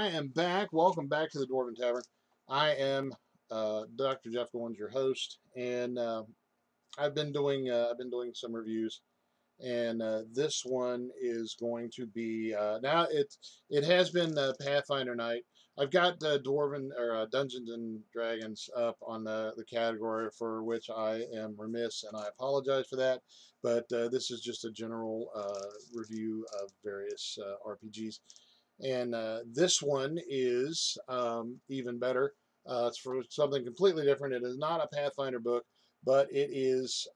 I am back. Welcome back to the Dwarven Tavern. I am Dr. Jeff Goins, your host, and I've been doing some reviews, and this one is going to be now it has been Pathfinder night. I've got Dwarven or Dungeons and Dragons up on the category, for which I am remiss, and I apologize for that. But this is just a general review of various RPGs. And this one is even better. It's for something completely different. It is not a Pathfinder book, but it is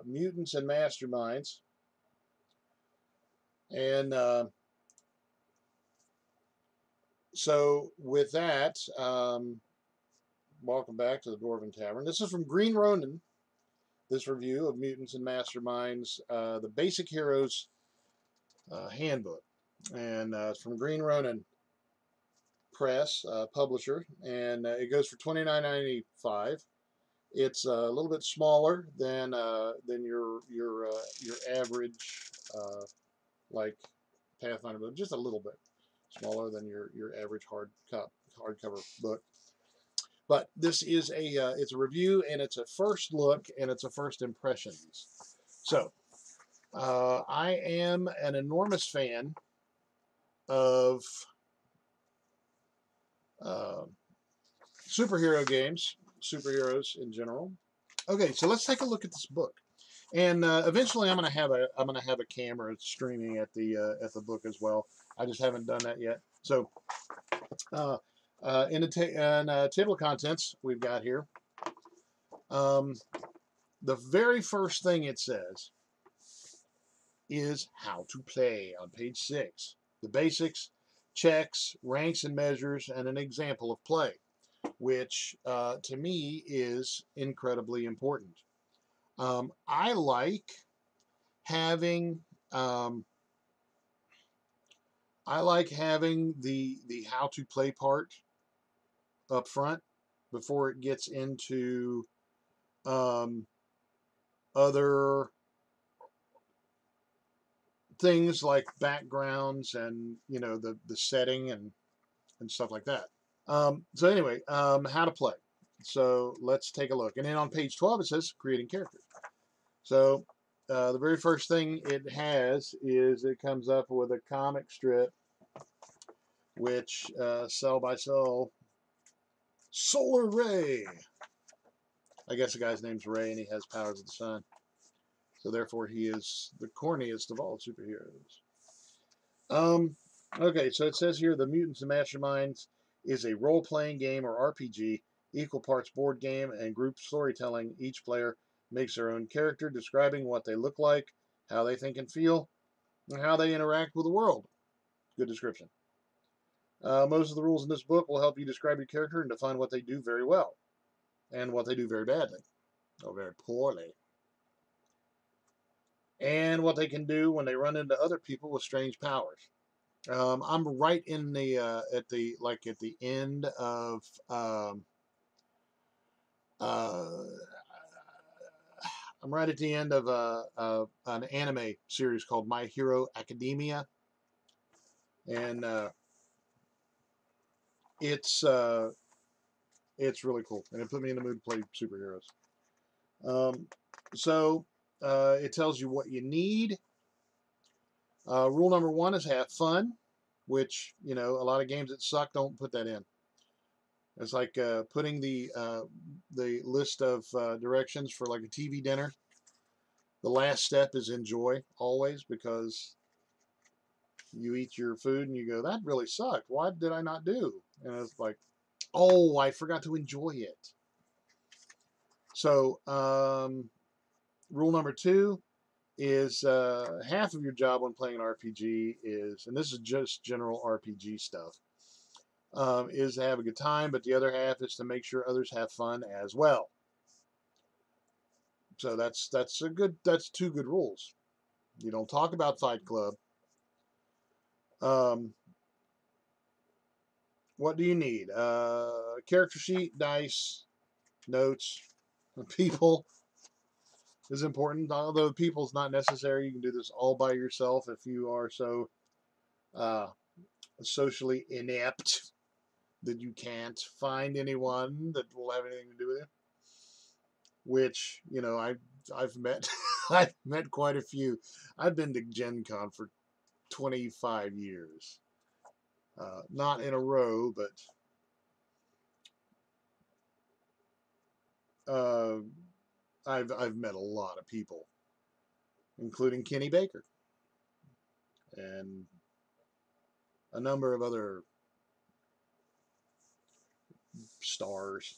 Mutants and Masterminds. And so with that, welcome back to the Dwarven Tavern. This is from Green Ronin, this review of Mutants and Masterminds, the Basic Heroes Handbook. And it's from Green Ronin Press, publisher, and it goes for $29.95. It's a little bit smaller than your average like Pathfinder book, just a little bit smaller than your average hardcover book. But this is it's a review, and it's a first look, and it's a first impressions. So I am an enormous fan of superhero games, superheroes in general. Okay, so let's take a look at this book, and eventually I'm gonna have a camera streaming at the book as well. I just haven't done that yet. So in the table of contents we've got here, the very first thing it says is how to play on page 6. The basics, checks, ranks and measures, and an example of play, which to me is incredibly important. I like having the how to play part up front before it gets into other things like backgrounds and the setting and stuff like that. So anyway, how to play. So let's take a look. And then on page 12 it says creating characters. So the very first thing it has is it comes up with a comic strip, which cell by cell, Solar Ray. I guess the guy's name's Ray, and he has powers of the sun. So therefore, he is the corniest of all superheroes. Okay, so it says here, the Mutants and Masterminds is a role-playing game or RPG, equal parts board game and group storytelling. Each player makes their own character, describing what they look like, how they think and feel, and how they interact with the world. Good description. Most of the rules in this book will help you describe your character and define what they do very well, and what they do very badly, or very poorly, and what they can do when they run into other people with strange powers. I'm right in the at the end of I'm right at the end of an anime series called My Hero Academia, and it's really cool, and it put me in the mood to play superheroes. So it tells you what you need. Rule number 1 is have fun, which, a lot of games that suck don't put that in. It's like putting the list of directions for like a TV dinner. The last step is enjoy, always, because you eat your food and you go, that really sucked. What did I not do? And it's like, oh, I forgot to enjoy it. So rule number 2 is half of your job when playing an RPG is, and this is just general RPG stuff, is to have a good time, but the other half is to make sure others have fun as well. So that's 2 good rules. You don't talk about Fight Club. What do you need? Character sheet, dice, notes, people is important, although people's not necessary. You can do this all by yourself if you are so socially inept that you can't find anyone that will have anything to do with it. Which, you know, I've met I've met quite a few. I've been to Gen Con for 25 years. Not in a row, but uh, I've met a lot of people, including Kenny Baker and a number of other stars,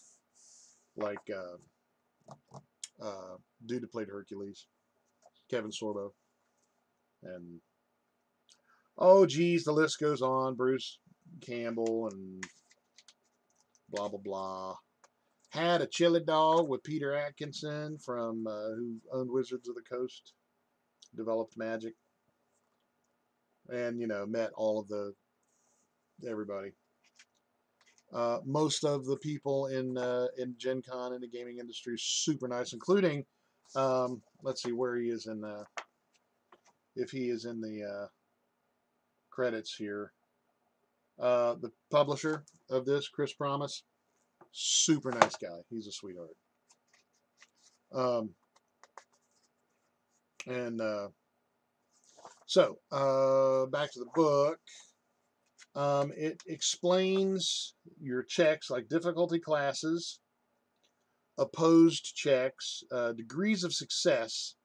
like dude that played Hercules, Kevin Sorbo, and oh geez, the list goes on. Bruce Campbell and blah blah blah. Had a chili dog with Peter Atkinson from who owned Wizards of the Coast, developed Magic, and you know met all of the everybody. Most of the people in Gen Con in the gaming industry super nice, including let's see where he is in if he is in the credits here. The publisher of this, Chris Promise, super nice guy. He's a sweetheart. And so back to the book. It explains your checks like difficulty classes, opposed checks, degrees of success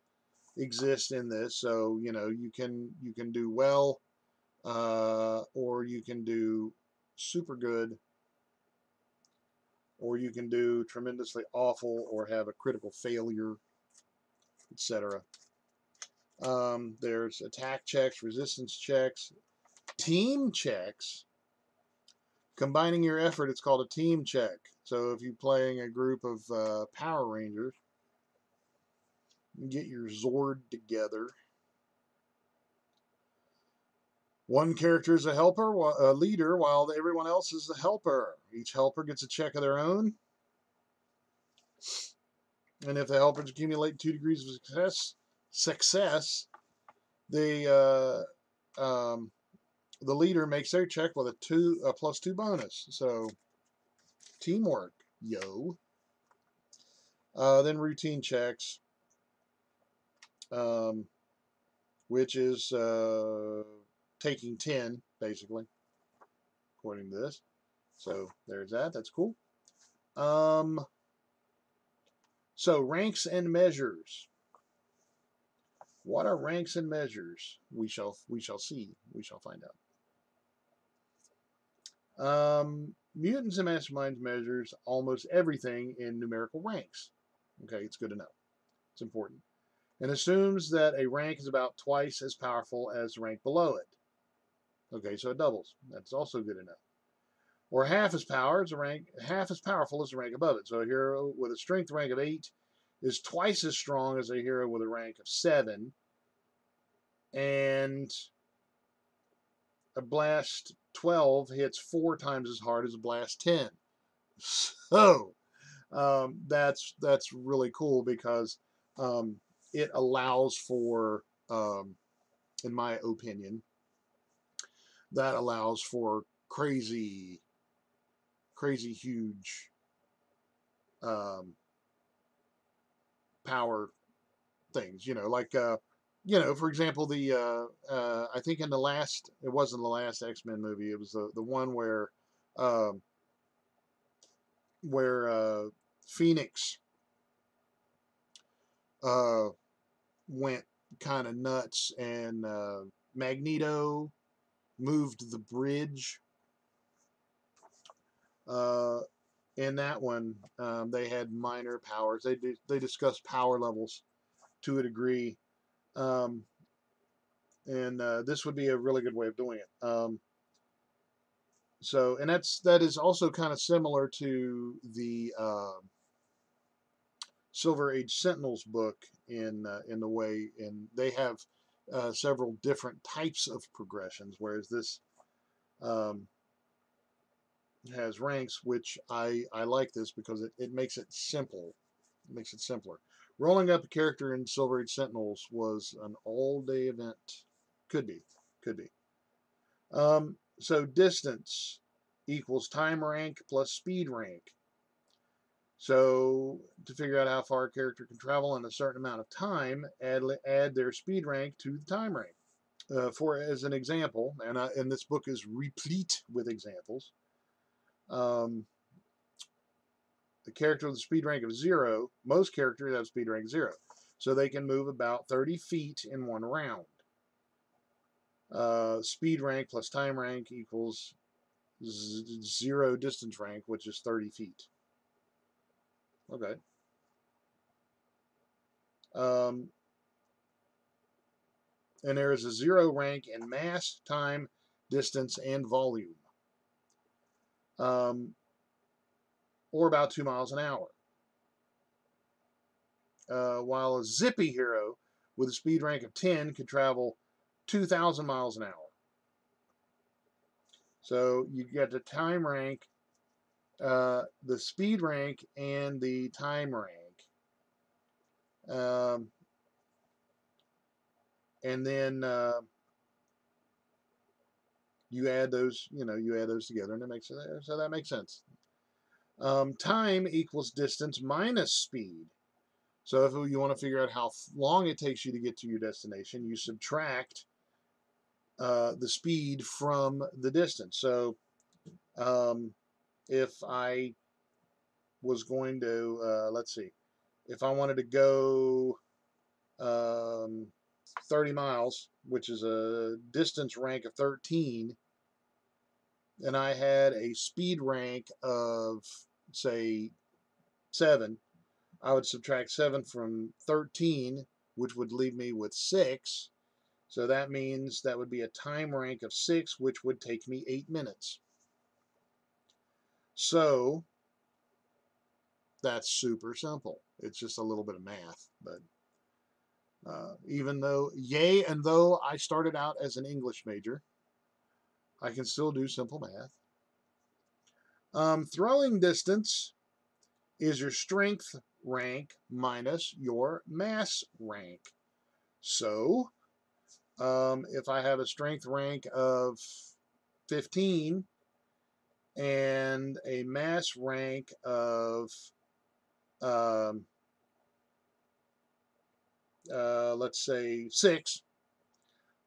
exist in this. So you know you can do well, or you can do super good, or you can do tremendously awful, or have a critical failure, etc. There's attack checks, resistance checks, team checks. Combining your effort, it's called a team check. So if you're playing a group of Power Rangers, you get your Zord together. One character is a helper, a leader, while everyone else is the helper. Each helper gets a check of their own. And if the helpers accumulate 2 degrees of success, the leader makes their check with a +2 bonus. So teamwork, yo. Then routine checks, which is taking 10, basically, according to this. So there's that. That's cool. So ranks and measures. What are ranks and measures? We shall see. We shall find out. Mutants and Masterminds measures almost everything in numerical ranks. Okay, it's good to know. It's important. And assumes that a rank is about twice as powerful as the rank below it. Okay, so it doubles. That's also good to know. Or half as powerful as the rank above it. So a hero with a strength rank of 8 is twice as strong as a hero with a rank of 7. And a blast 12 hits 4 times as hard as a blast 10. So that's really cool because it allows for, in my opinion, that allows for crazy huge power things. You know, like you know, for example, the I think in the last, it wasn't the last X-Men movie. It was the one where Phoenix went kind of nuts, and Magneto moved the bridge. In that one, they had minor powers. They discussed power levels to a degree, and this would be a really good way of doing it. So, and that is also kind of similar to the Silver Age Sentinels book in the way, and they have several different types of progressions, whereas this has ranks, which I like this because it makes it simple. It makes it simpler. Rolling up a character in Silver Age Sentinels was an all-day event. Could be. So distance equals time rank plus speed rank. So to figure out how far a character can travel in a certain amount of time, add their speed rank to the time rank. For as an example, and this book is replete with examples. The character with a speed rank of 0, most characters have speed rank 0, so they can move about 30 feet in one round. Speed rank plus time rank equals 0 distance rank, which is 30 feet. Okay. And there is a 0 rank in mass, time, distance, and volume, or about 2 miles an hour. While a zippy hero with a speed rank of 10 could travel 2,000 miles an hour. So you get the time rank, the speed rank, and the time rank. And then you add those, you add those together, and it makes so that makes sense. Time equals distance minus speed. So if you want to figure out how long it takes you to get to your destination, you subtract the speed from the distance. So if I was going to, let's see, if I wanted to go 30 miles, which is a distance rank of 13, and I had a speed rank of, say, 7, I would subtract 7 from 13, which would leave me with 6. So that means that would be a time rank of 6, which would take me 8 minutes. So that's super simple. It's just a little bit of math, but even though I started out as an English major, I can still do simple math. Throwing distance is your strength rank minus your mass rank. So if I have a strength rank of 15 and a mass rank of let's say 6,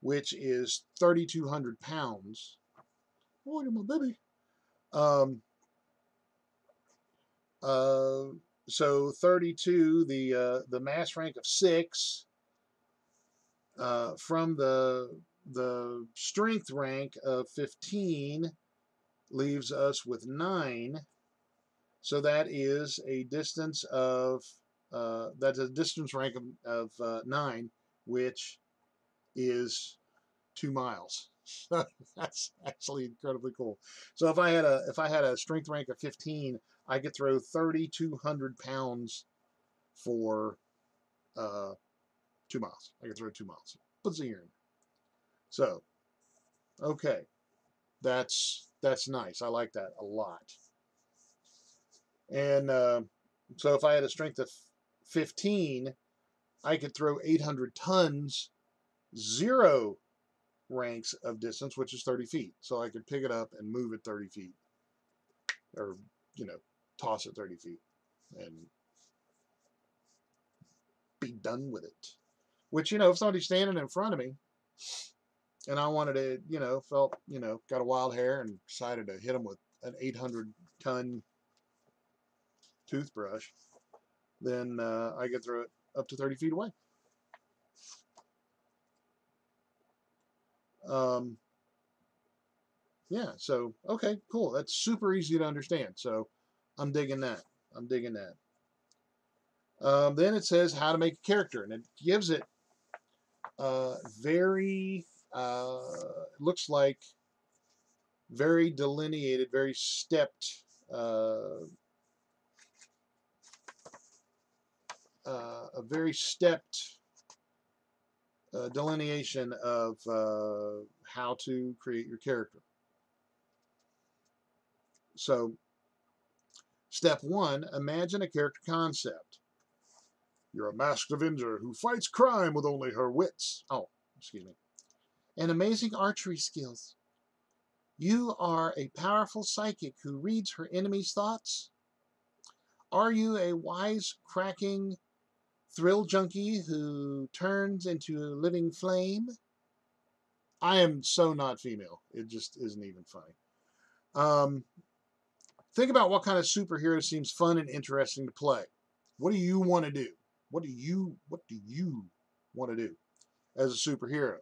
which is 3,200 pounds. Oh, my baby. So 32, the mass rank of 6, from the strength rank of 15 leaves us with 9. So that is a distance of that's a distance rank of 9, which is 2 miles. That's actually incredibly cool. So if I had a strength rank of 15, I could throw 3,200 pounds for 2 miles. I could throw 2 miles. Bazing. So, okay, that's nice. I like that a lot. And so if I had a strength of 15, I could throw 800 tons, 0 ranks of distance, which is 30 feet. So I could pick it up and move it 30 feet, or toss it 30 feet, and be done with it. Which, if somebody's standing in front of me and I wanted to, got a wild hair and decided to hit them with an 800-ton toothbrush, then I could throw it up to 30 feet away. Yeah, so, okay, cool. That's super easy to understand. So I'm digging that. Then it says how to make a character, and it gives it looks like very delineated, very stepped, a very stepped delineation of how to create your character. So, step 1, imagine a character concept. You're a masked avenger who fights crime with only her wits. Oh, excuse me. And amazing archery skills. You are a powerful psychic who reads her enemy's thoughts? Are you a wise-cracking thrill junkie who turns into a living flame? I am so not female. It just isn't even funny. Think about what kind of superhero seems fun and interesting to play. What do you want to do? What do you want to do as a superhero?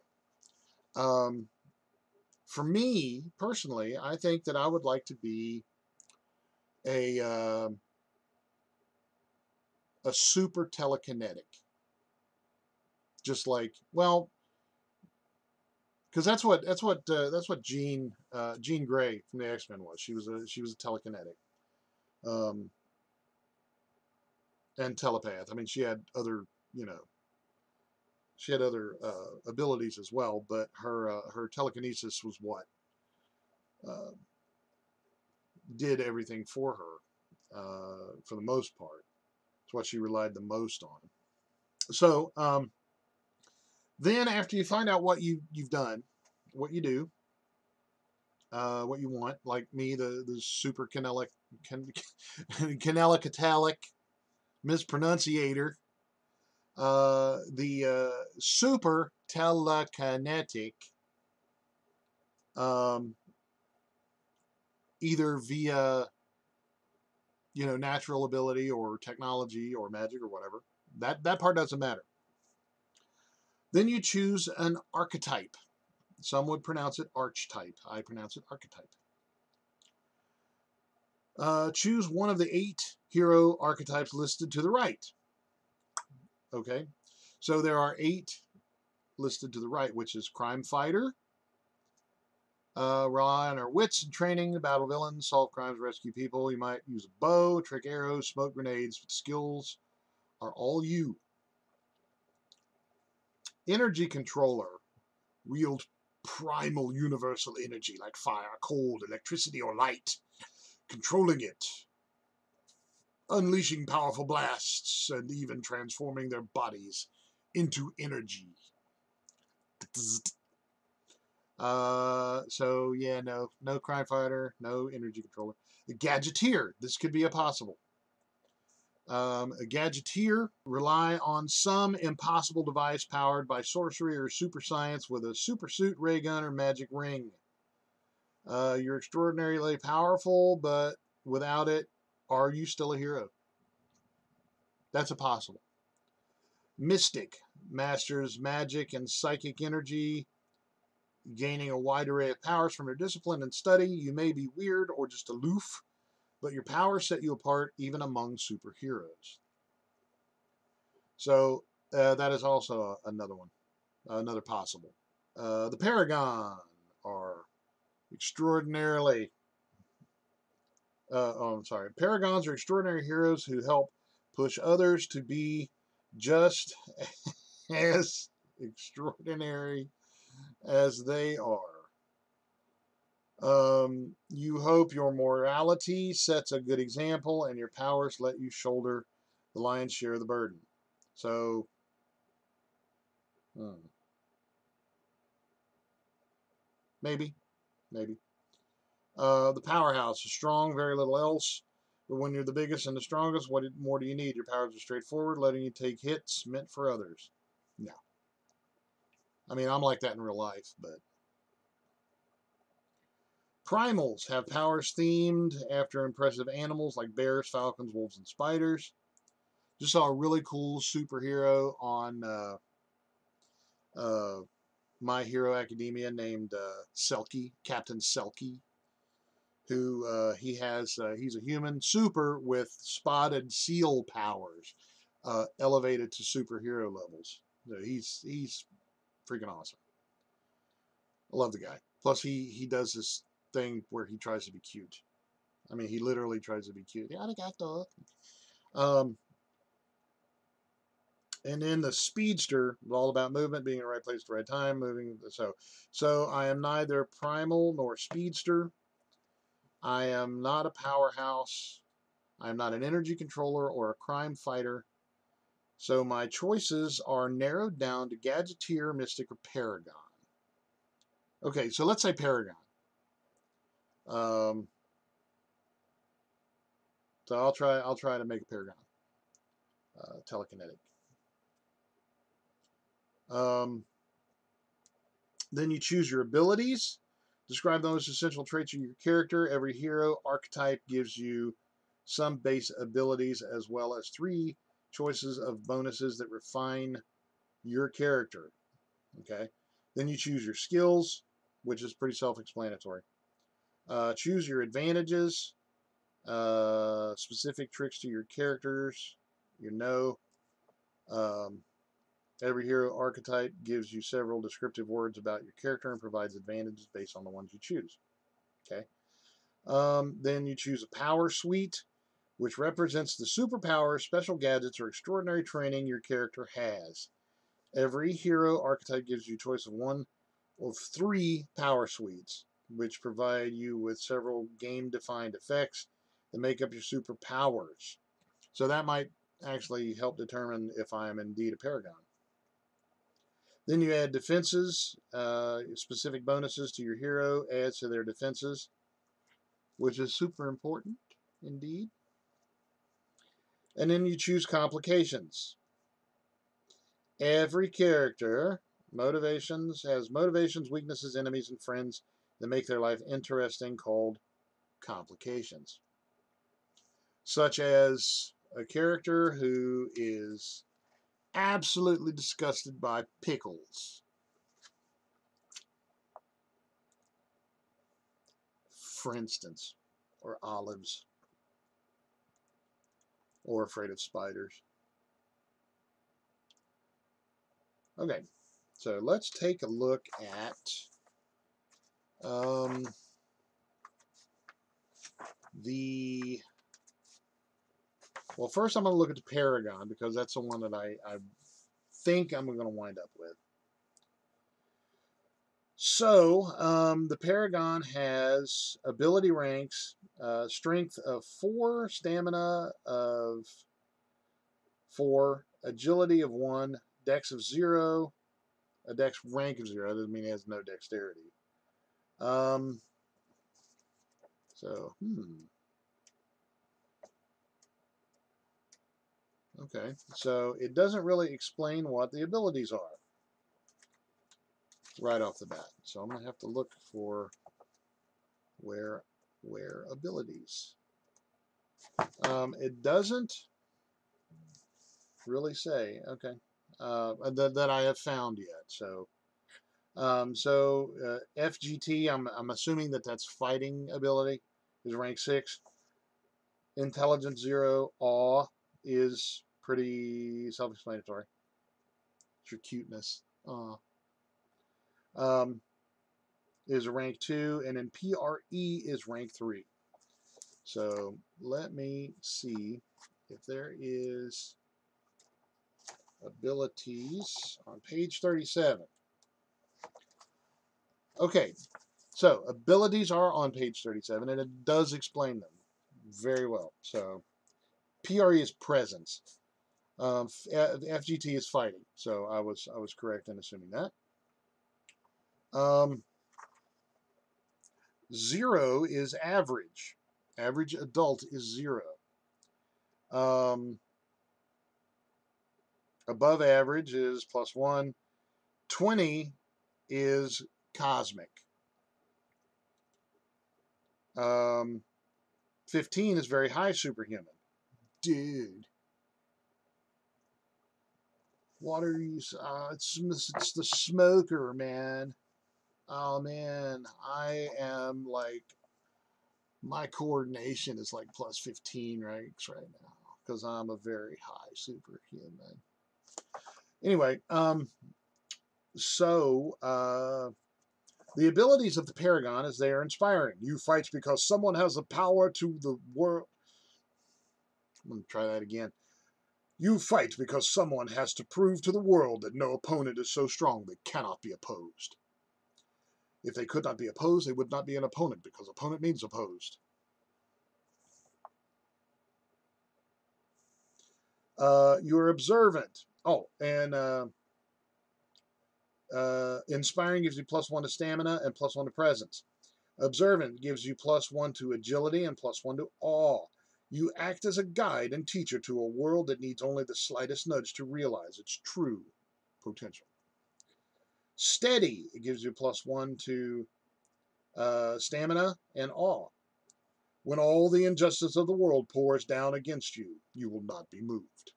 For me personally, I think that I would like to be a a super telekinetic. Just like, well, because that's what Jean Grey from the X-Men was. She was a telekinetic, um, and telepath. I mean, she had other abilities as well, but her telekinesis was what uh, did everything for her for the most part. It's what she relied the most on. So then, after you find out what you've done, what you do, what you want, like me, the super canelic mispronunciator, the super telekinetic, um, either via natural ability or technology or magic or whatever. That part doesn't matter. Then you choose an archetype. Some would pronounce it archetype. I pronounce it archetype. Choose one of the 8 hero archetypes listed to the right. Okay, so there are 8 listed to the right, which is crime fighter, rely on our wits and training to battle villains, solve crimes, rescue people. You might use a bow, trick arrows, smoke grenades. Skills are all you. Energy controller, wield primal universal energy like fire, cold, electricity, or light, controlling it, unleashing powerful blasts, and even transforming their bodies into energy. So yeah, no crime fighter, no energy controller. A gadgeteer, this could be a possible. A gadgeteer, rely on some impossible device powered by sorcery or super science with a super suit, ray gun, or magic ring. You're extraordinarily powerful, but without it, are you still a hero? That's a possible. Mystic, masters magic and psychic energy, gaining a wide array of powers from your discipline and study. You may be weird or just aloof, but your powers set you apart even among superheroes. So that is also another one, another possible. The Paragon are extraordinarily. I'm sorry. Paragons are extraordinary heroes who help push others to be just as extraordinary as they are. You hope your morality sets a good example and your powers let you shoulder the lion's share of the burden. So, maybe. The powerhouse is strong, very little else. But when you're the biggest and the strongest, what more do you need? Your powers are straightforward, letting you take hits meant for others. No. I mean, I'm like that in real life, but. Primals have powers themed after impressive animals like bears, falcons, wolves, and spiders. Just saw a really cool superhero on uh, My Hero Academia named Selkie, Captain Selkie, who he's a human super with spotted seal powers, elevated to superhero levels. So he's freaking awesome. I love the guy. Plus he does this thing where he tries to be cute. I mean, he literally tries to be cute. Um, and then the speedster is all about movement, being in the right place at the right time, moving. So I am neither primal nor speedster. I am not a powerhouse. I am not an energy controller or a crime fighter. So my choices are narrowed down to gadgeteer, mystic, or paragon. Okay, so let's say paragon. So I'll try to make a Paragon telekinetic. Then you choose your abilities. Describe the most essential traits of your character. Every hero archetype gives you some base abilities as well as 3 choices of bonuses that refine your character. Okay. Then you choose your skills, which is pretty self-explanatory. Choose your advantages, specific tricks to your characters. Um, every hero archetype gives you several descriptive words about your character and provides advantages based on the ones you choose. Okay. Then you choose a power suite, which represents the superpowers, special gadgets, or extraordinary training your character has. Every hero archetype gives you a choice of 1 of 3 power suites, which provide you with several game-defined effects that make up your superpowers. So that might actually help determine if I am indeed a Paragon. Then you add defenses, specific bonuses to your hero, adds to their defenses, which is super important indeed. And then you choose complications. Every character has motivations, weaknesses, enemies, and friends that make their life interesting, called complications. Such as a character who is absolutely disgusted by pickles, for instance, or olives, or afraid of spiders. Okay, so let's take a look at well, first I'm going to look at the Paragon, because that's the one that I think I'm going to wind up with. So, the Paragon has ability ranks, strength of 4, stamina of 4, agility of 1, dex of 0, a dex rank of 0. That doesn't mean it has no dexterity. Okay, so it doesn't really explain what the abilities are right off the bat. So I'm going to have to look for where abilities. It doesn't really say. Okay, that I have found yet. So, FGT. I'm assuming that's fighting ability, is rank 6. Intelligence 0. Awe is pretty self-explanatory. It's your cuteness. Is rank 2, and then PRE is rank 3. So let me see if there is abilities on page 37. Okay, so abilities are on page 37, and it does explain them very well. So PRE is presence. FGT is fighting. So I was correct in assuming that. 0 is average. Average adult is 0. Above average is +1. 20 is cosmic. 15 is very high superhuman. Dude. What are you... it's the smoker, man. Oh, man. I am like... My coordination is like +15 ranks right now, because I'm a very high superhuman. Anyway, the abilities of the Paragon is they are inspiring. You fight because someone has the power to the world. I'm going to try that again. You fight because someone has to prove to the world that no opponent is so strong they cannot be opposed. If they could not be opposed, they would not be an opponent, because opponent means opposed. You're observant. Oh, and inspiring gives you +1 to stamina and +1 to presence. Observant gives you +1 to agility and +1 to awe. You act as a guide and teacher to a world that needs only the slightest nudge to realize its true potential. Steady, it gives you +1 to stamina and awe. When all the injustice of the world pours down against you, you will not be moved.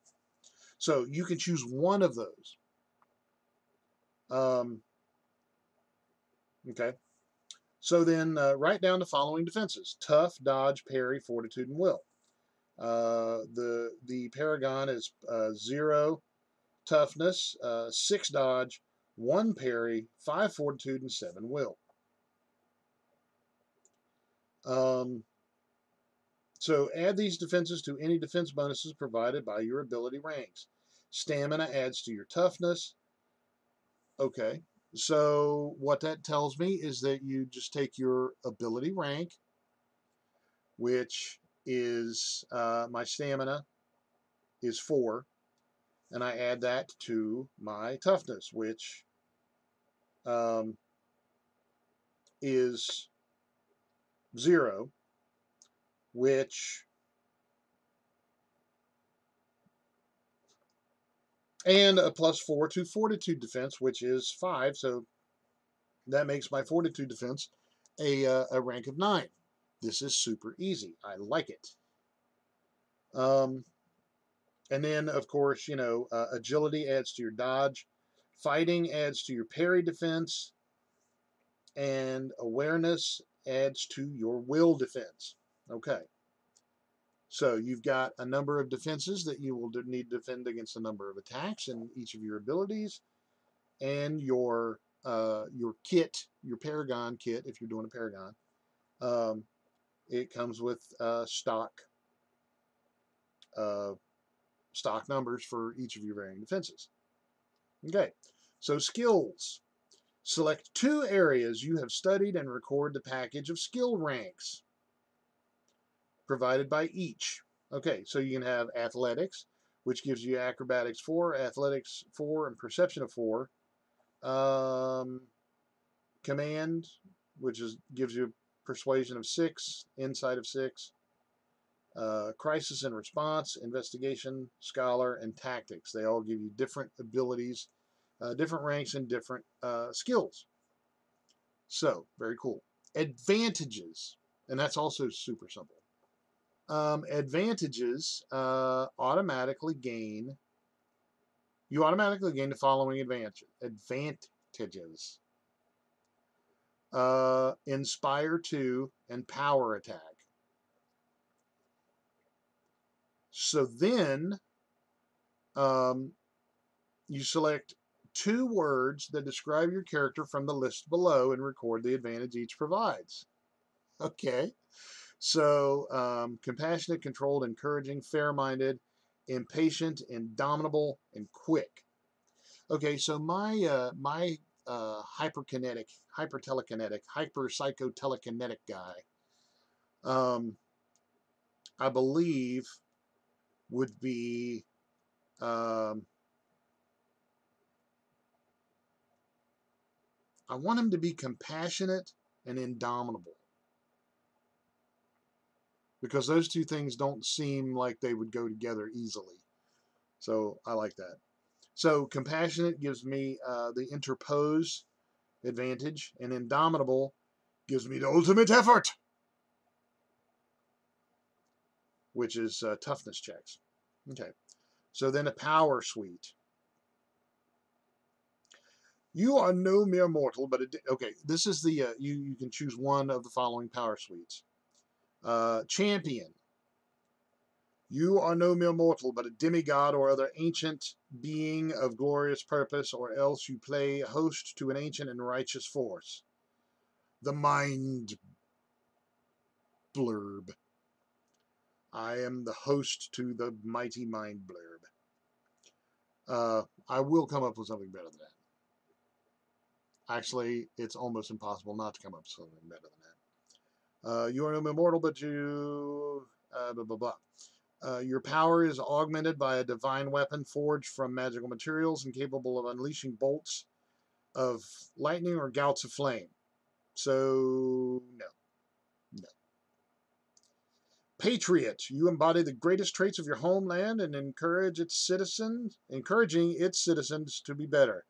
So you can choose one of those. Okay. So then write down the following defenses: tough, dodge, parry, fortitude, and will. The Paragon is 0 toughness, 6 dodge, 1 parry, 5 fortitude, and 7 will. So add these defenses to any defense bonuses provided by your ability ranks. Stamina adds to your toughness. Okay, so what that tells me is that you just take your ability rank, which is my stamina is 4, and I add that to my toughness, which is 0, which, and a +4 to fortitude defense, which is 5, so that makes my fortitude defense a rank of 9. This is super easy. I like it. And then, of course, you know, agility adds to your dodge. Fighting adds to your parry defense. And awareness adds to your will defense. Okay. So you've got a number of defenses that you will need to defend against a number of attacks in each of your abilities. And your kit, your Paragon kit, if you're doing a Paragon, it comes with stock numbers for each of your varying defenses. Okay, so skills. Select 2 areas you have studied and record the package of skill ranks provided by each. Okay, so you can have athletics, which gives you acrobatics 4, athletics 4, and perception of 4. Command, which gives you persuasion of 6, insight of 6. Crisis and response, investigation, scholar, and tactics. They all give you different abilities, different ranks, and different skills. So, very cool. Advantages, and that's also super simple. Advantages automatically gain the following advantages. Inspire 2 and power attack. So then you select 2 words that describe your character from the list below and record the advantage each provides. Okay. So compassionate, controlled, encouraging, fair-minded, impatient, indomitable, and quick. Okay, so my hyperkinetic, hypertelekinetic, hyperpsychotelekinetic guy, I believe would be I want him to be compassionate and indomitable, because those 2 things don't seem like they would go together easily. So I like that. So compassionate gives me the interpose advantage, and indomitable gives me the ultimate effort, which is toughness checks. Okay. So then a power suite. You are no mere mortal, but okay. This is the you can choose one of the following power suites. Champion. You are no mere mortal, but a demigod or other ancient being of glorious purpose, or else you play host to an ancient and righteous force. The mind blurb. I am the host to the mighty mind blurb. I will come up with something better than that. Actually, it's almost impossible not to come up with something better than that. You are no immortal, but you... blah, blah, blah. Your power is augmented by a divine weapon forged from magical materials and capable of unleashing bolts of lightning or gouts of flame. So, no. No. Patriot. You embody the greatest traits of your homeland and encouraging its citizens to be better,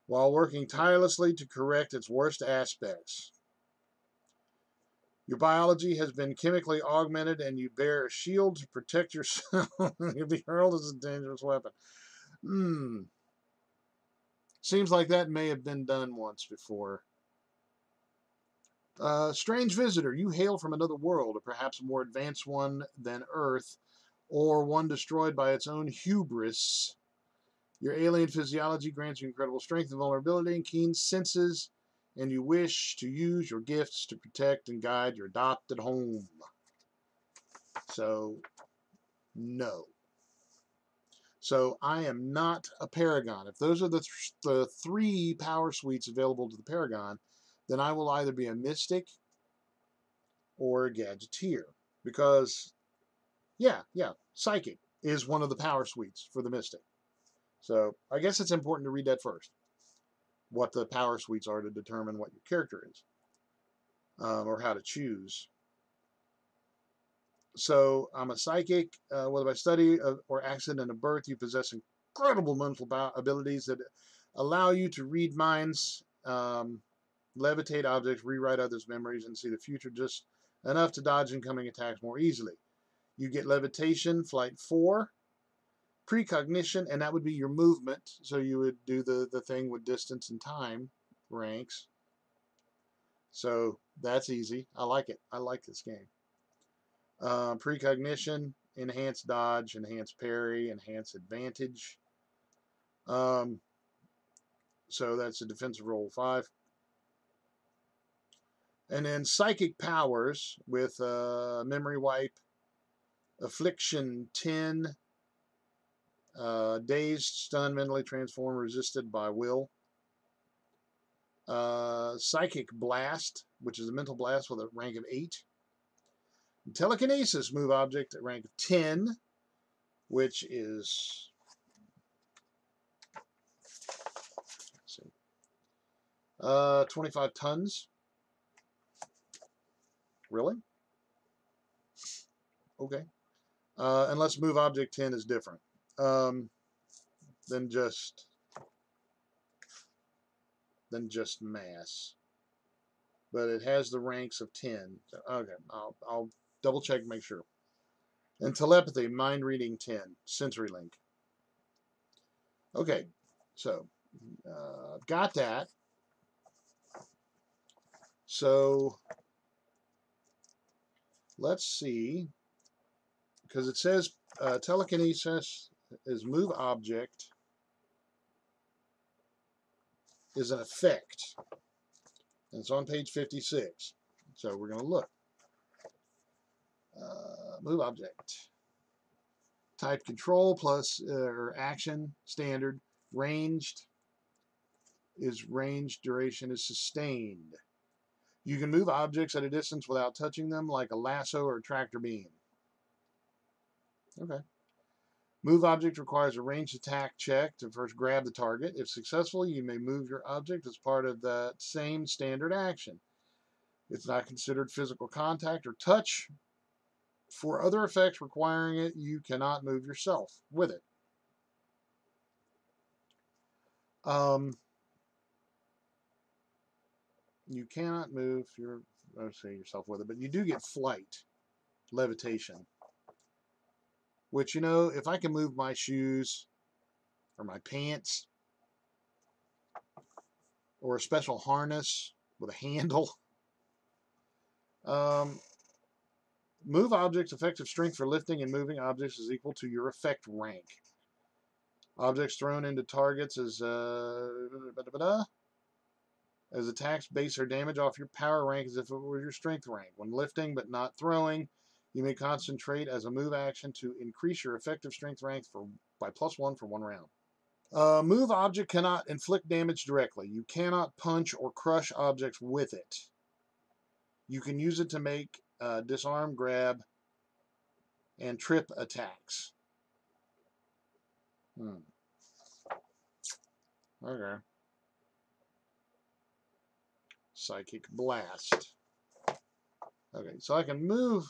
while working tirelessly to correct its worst aspects. Your biology has been chemically augmented, and you bear a shield to protect yourself. You'll be hurled as a dangerous weapon. Seems like that may have been done once before. Strange visitor. You hail from another world, or perhaps a more advanced one than Earth, or one destroyed by its own hubris. Your alien physiology grants you incredible strength and vulnerability and keen senses, and you wish to use your gifts to protect and guide your adopted home. So, no. So, I am not a Paragon. If those are the three power suites available to the Paragon, then I will either be a Mystic or a Gadgeteer. Because, yeah, Psychic is one of the power suites for the Mystic. So, I guess it's important to read that first. What the power suites are to determine what your character is. Or how to choose. So, I'm a Psychic. Whether by study or accident of birth, you possess incredible mental abilities that allow you to read minds, levitate objects, rewrite others' memories, and see the future just enough to dodge incoming attacks more easily. You get levitation, flight 4, precognition, and that would be your movement. So you would do the thing with distance and time ranks. So that's easy. I like it. I like this game. Precognition, enhanced dodge, enhanced parry, enhanced advantage. So that's a defensive roll 5. And then psychic powers with memory wipe, affliction 10, dazed, stunned, mentally transformed, resisted by will. Psychic blast, which is a mental blast with a rank of 8. Telekinesis, move object at rank of 10, which is 25 tons. Really? Okay. Unless move object 10 is different than just mass. But it has the ranks of 10. Okay, I'll double check and make sure. And telepathy, mind reading 10, sensory link. Okay, so got that. So let's see, because it says telekinesis is move object is an effect. And it's on page 56. So we're going to look. Move object. Type control plus or action standard. Ranged is ranged. Duration is sustained. You can move objects at a distance without touching them, like a lasso or a tractor beam. Okay. Move object requires a ranged attack check to first grab the target. If successful, you may move your object as part of that same standard action. It's not considered physical contact or touch. For other effects requiring it, you cannot move yourself with it. You cannot move yourself with it, but you do get flight, levitation. Which, you know, if I can move my shoes or my pants or a special harness with a handle, move objects' effective strength for lifting and moving objects is equal to your effect rank. Objects thrown into targets as attacks base or damage off your power rank as if it were your strength rank. When lifting but not throwing, you may concentrate as a move action to increase your effective strength rank by +1 for 1 round. Move object cannot inflict damage directly. You cannot punch or crush objects with it. You can use it to make disarm, grab, and trip attacks. Okay. Psychic Blast. Okay, so I can move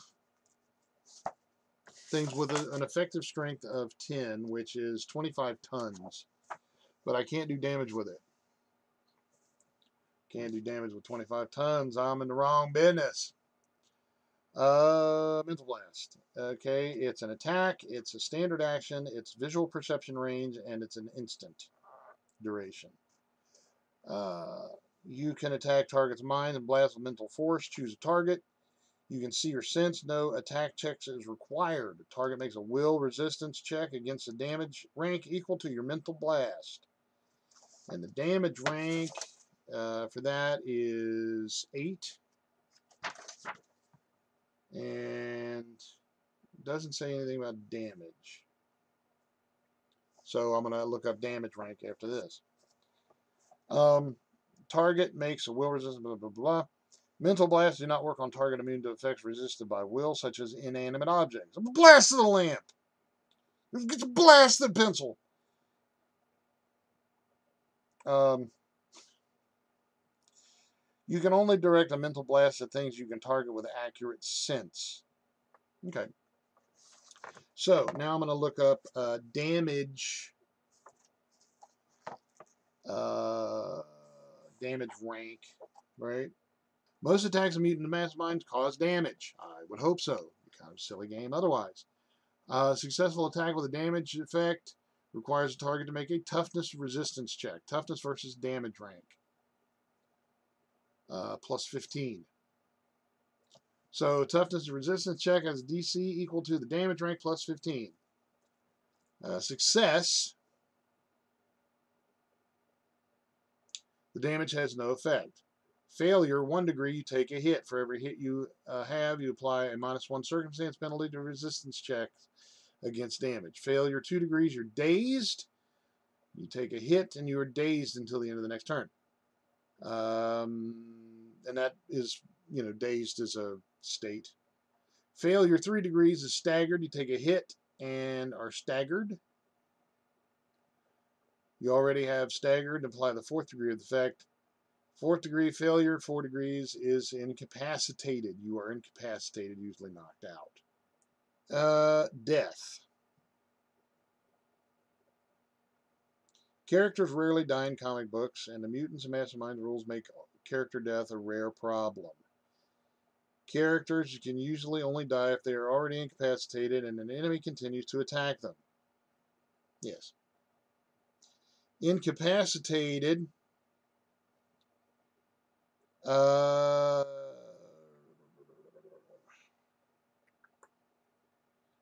things with an effective strength of 10, which is 25 tons. But I can't do damage with it. Can't do damage with 25 tons. I'm in the wrong business. Mental Blast. Okay, it's an attack, it's a standard action, it's visual perception range, and it's an instant duration. You can attack target's mind and blast with mental force. Choose a target. You can see or sense. No attack checks is required. The target makes a will resistance check against a damage rank equal to your mental blast. And the damage rank for that is 8. And doesn't say anything about damage. So I'm going to look up damage rank after this. Target makes a will resistance, blah, blah, blah. Mental blasts do not work on target immune to effects resisted by will, such as inanimate objects. Blast the lamp! Blast the pencil! You can only direct a mental blast at things you can target with accurate sense. Okay. So, now I'm going to look up damage rank, right? Most attacks of Mutant and Masterminds cause damage. I would hope so. Kind of silly game otherwise. Successful attack with a damage effect requires a target to make a toughness resistance check. Toughness versus damage rank. Plus 15. So toughness resistance check has a DC equal to the damage rank plus 15. Success. The damage has no effect. Failure, 1 degree, you take a hit. For every hit you have, you apply a -1 circumstance penalty to resistance checks against damage. Failure, 2 degrees, you're dazed. You take a hit and you are dazed until the end of the next turn. And that is, dazed is a state. Failure, 3 degrees, is staggered. You take a hit and are staggered. You already have staggered. Apply the 4th degree of the effect. 4th degree failure, 4 degrees, is incapacitated. You are incapacitated, usually knocked out. Death. Characters rarely die in comic books, and the Mutants and Masterminds rules make character death a rare problem. Characters can usually only die if they are already incapacitated and an enemy continues to attack them. Yes. Incapacitated.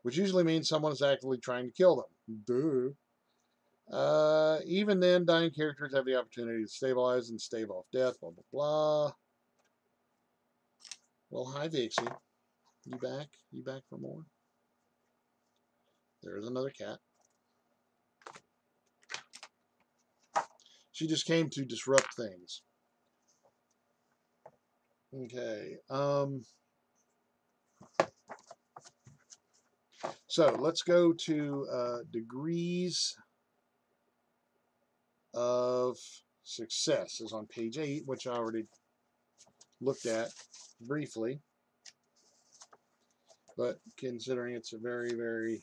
Which usually means someone is actively trying to kill them. Duh. Even then, dying characters have the opportunity to stabilize and stave off death, blah, blah, blah. Well, hi, Vixie. You back? You back for more? There's another cat. She just came to disrupt things. Okay. So, let's go to degrees of success is on page 8, which I already looked at briefly. But considering it's a very, very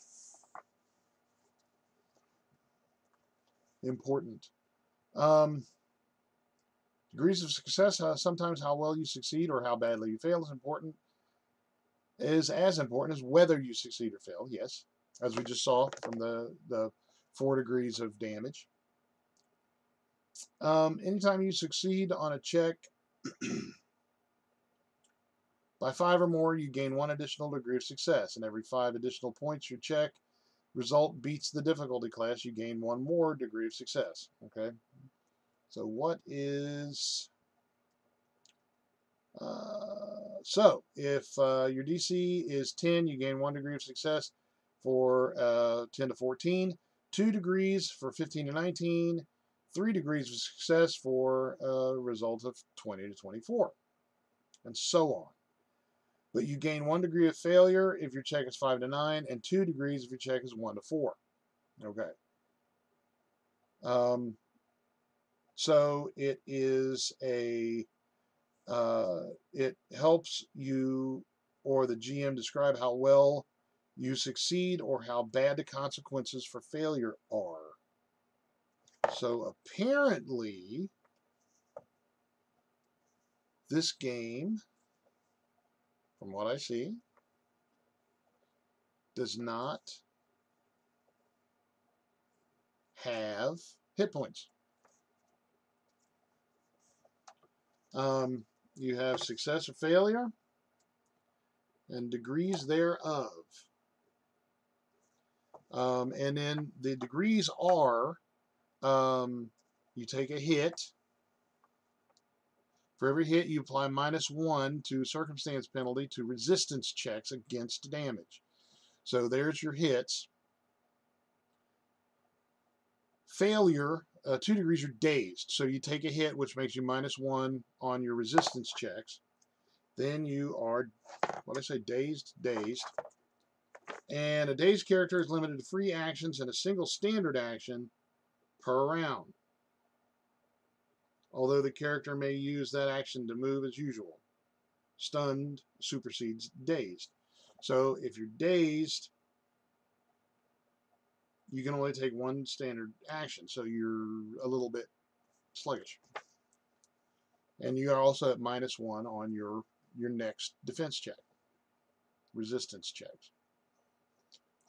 important. Degrees of success, sometimes how well you succeed or how badly you fail is as important as whether you succeed or fail, yes, as we just saw from the 4 degrees of damage. Anytime you succeed on a check by 5 or more, you gain 1 additional degree of success, and every 5 additional points your check result beats the difficulty class, you gain 1 more degree of success. Okay, so what is so if your DC is 10, you gain 1 degree of success for 10 to 14, 2 degrees for 15 to 19, 3 degrees of success for a result of 20 to 24, and so on. But you gain 1 degree of failure if your check is 5 to 9, and 2 degrees if your check is 1 to 4. Okay. So it is a It helps you or the GM describe how well you succeed or how bad the consequences for failure are. So apparently, this game, from what I see, does not have hit points. You have success or failure and degrees thereof. And then the degrees are, you take a hit. For every hit, you apply -1 to circumstance penalty to resistance checks against damage. So there's your hits. Failure, 2 degrees, you're dazed. So you take a hit, which makes you -1 on your resistance checks. Then you are, what did I say, dazed? Dazed. And a dazed character is limited to 3 actions and a single standard action per round, although the character may use that action to move as usual. Stunned supersedes dazed. So if you're dazed, you can only take 1 standard action, so you're a little bit sluggish. And you are also at -1 on your next defense check, resistance checks.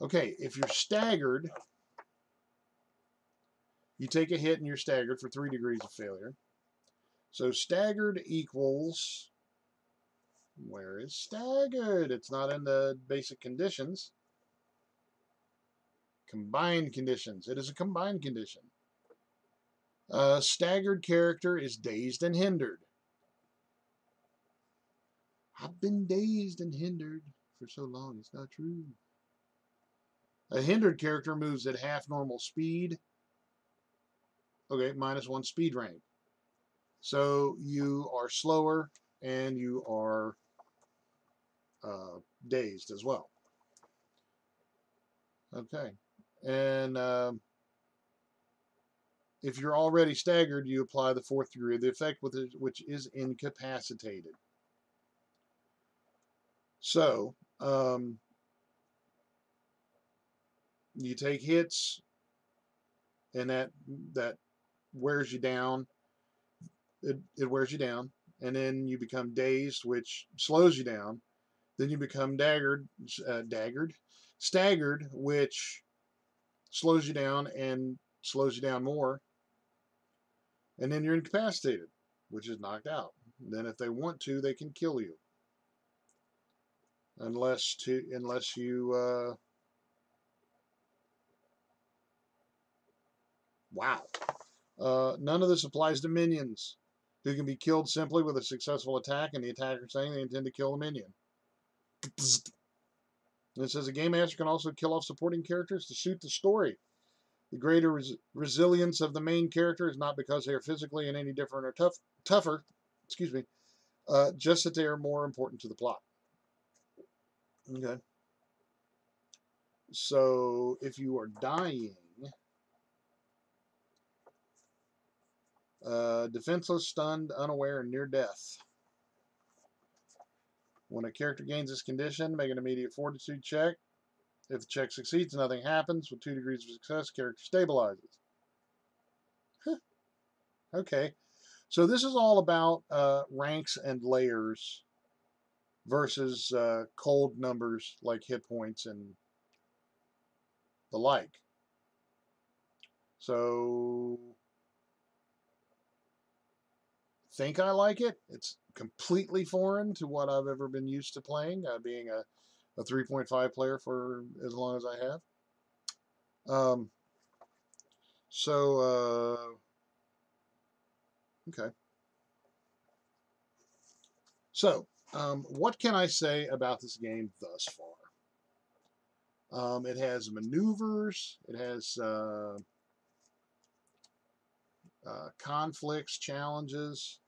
Okay, if you're staggered, you take a hit and you're staggered for 3 degrees of failure. So staggered equals, where is staggered? It's not in the basic conditions. Combined conditions. It is a combined condition. Staggered character is dazed and hindered. I've been dazed and hindered for so long, it's not true. A hindered character moves at half normal speed. Okay, -1 speed rank. So you are slower and you are dazed as well. Okay. And if you're already staggered, you apply the 4th degree of the effect, which is incapacitated. So, you take hits, and that wears you down. It wears you down, and then you become dazed, which slows you down. Then you become staggered, which slows you down and slows you down more. And then you're incapacitated, which is knocked out. Then if they want to, they can kill you. Unless you wow. None of this applies to minions, who can be killed simply with a successful attack and the attacker saying they intend to kill the minion. And it says a game master can also kill off supporting characters to suit the story. The greater resilience of the main character is not because they are physically in any different or tougher, just that they are more important to the plot. Okay. So if you are dying, defenseless, stunned, unaware, and near death. When a character gains this condition, make an immediate fortitude check. If the check succeeds, nothing happens. With 2 degrees of success, character stabilizes. Okay. So this is all about ranks and layers versus cold numbers like hit points and the like. So, think I like it. It's completely foreign to what I've ever been used to playing, being a 3.5 player for as long as I have. Okay. So, what can I say about this game thus far? It has maneuvers. It has conflicts, challenges.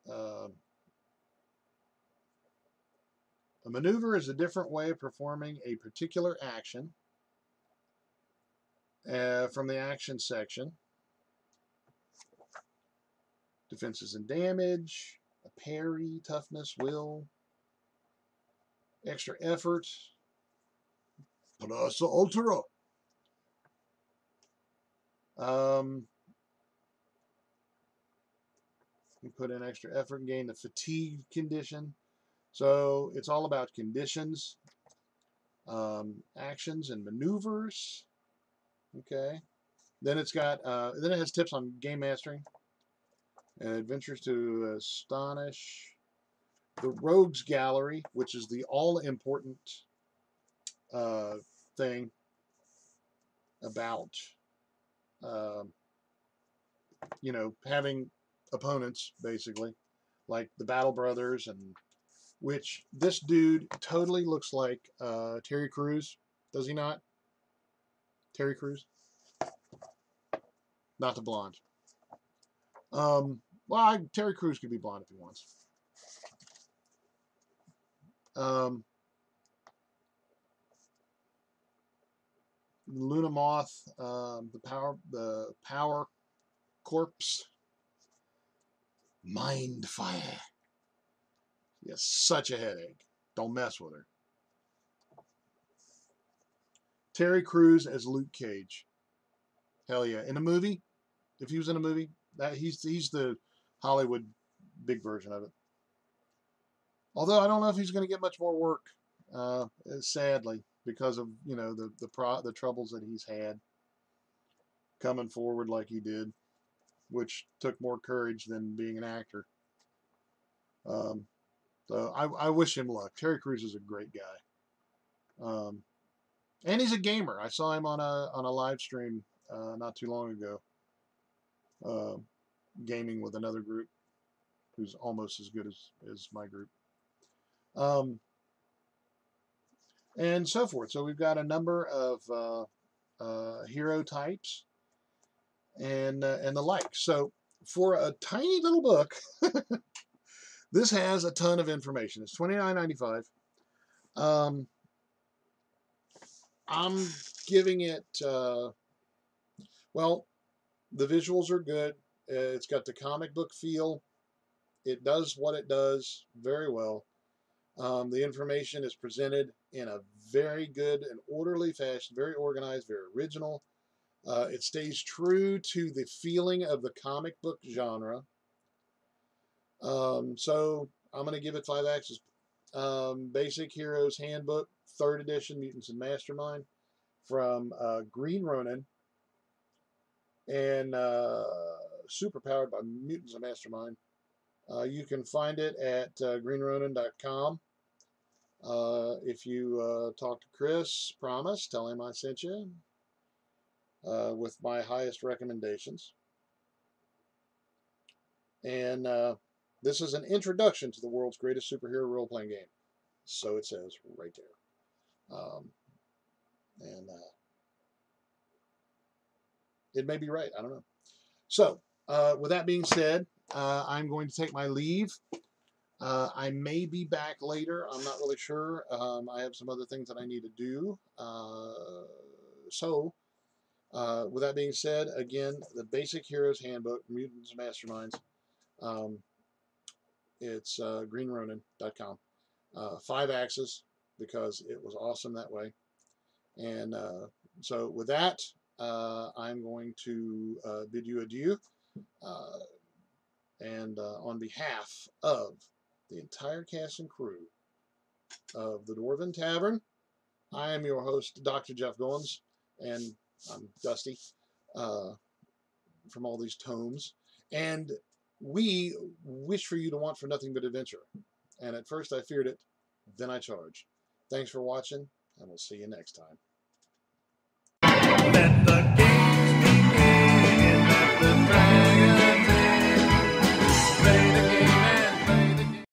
A maneuver is a different way of performing a particular action from the action section. defenses and damage, a parry, toughness, will, extra effort, plus ultra. You put in extra effort and gain the fatigue condition. So it's all about conditions, actions, and maneuvers. Okay. Then it's got then it has tips on game mastering and adventures to astonish. The Rogues Gallery, which is the all-important thing about you know, having opponents, basically, like the Battle Brothers, and which this dude totally looks like Terry Crews, does he not? Terry Crews? Not the blonde. Well, Terry Crews could be blonde if he wants. Luna Moth, the Power Corpse, Mind Fire. He has such a headache. Don't mess with her. Terry Crews as Luke Cage. Hell yeah! In a movie, if he was in a movie, that he's the Hollywood big version of it. Although I don't know if he's going to get much more work, sadly, because of, you know, the troubles that he's had coming forward like he did, which took more courage than being an actor. So I wish him luck. Terry Crews is a great guy, and he's a gamer. I saw him on a live stream not too long ago, gaming with another group who's almost as good as my group. And so forth. So we've got a number of hero types and the like. So for a tiny little book, this has a ton of information. It's $29.95. I'm giving it, well, the visuals are good. It's got the comic book feel. It does what it does very well. The information is presented in a very good and orderly fashion, very organized, very original. It stays true to the feeling of the comic book genre. So I'm going to give it 5 axes. Basic Heroes Handbook, 3rd edition, Mutants and Mastermind, from Green Ronin, and super powered by Mutants and Mastermind. You can find it at greenronin.com. If you talk to Chris, promise, tell him I sent you with my highest recommendations. And this is an introduction to the world's greatest superhero role-playing game. So it says right there. And it may be right. I don't know. So with that being said, I'm going to take my leave. I may be back later. I'm not really sure. I have some other things that I need to do. So with that being said, again, the Basic Heroes Handbook, Mutants and Masterminds. It's greenronin.com. 5 axes, because it was awesome that way. And so with that, I'm going to bid you adieu. And on behalf of the entire cast and crew of the Dwarven Tavern, I am your host, Dr. Jeff Goins, and I'm Dusty from all these tomes. And we wish for you to want for nothing but adventure. And at first I feared it, then I charged. Thanks for watching, and we'll see you next time.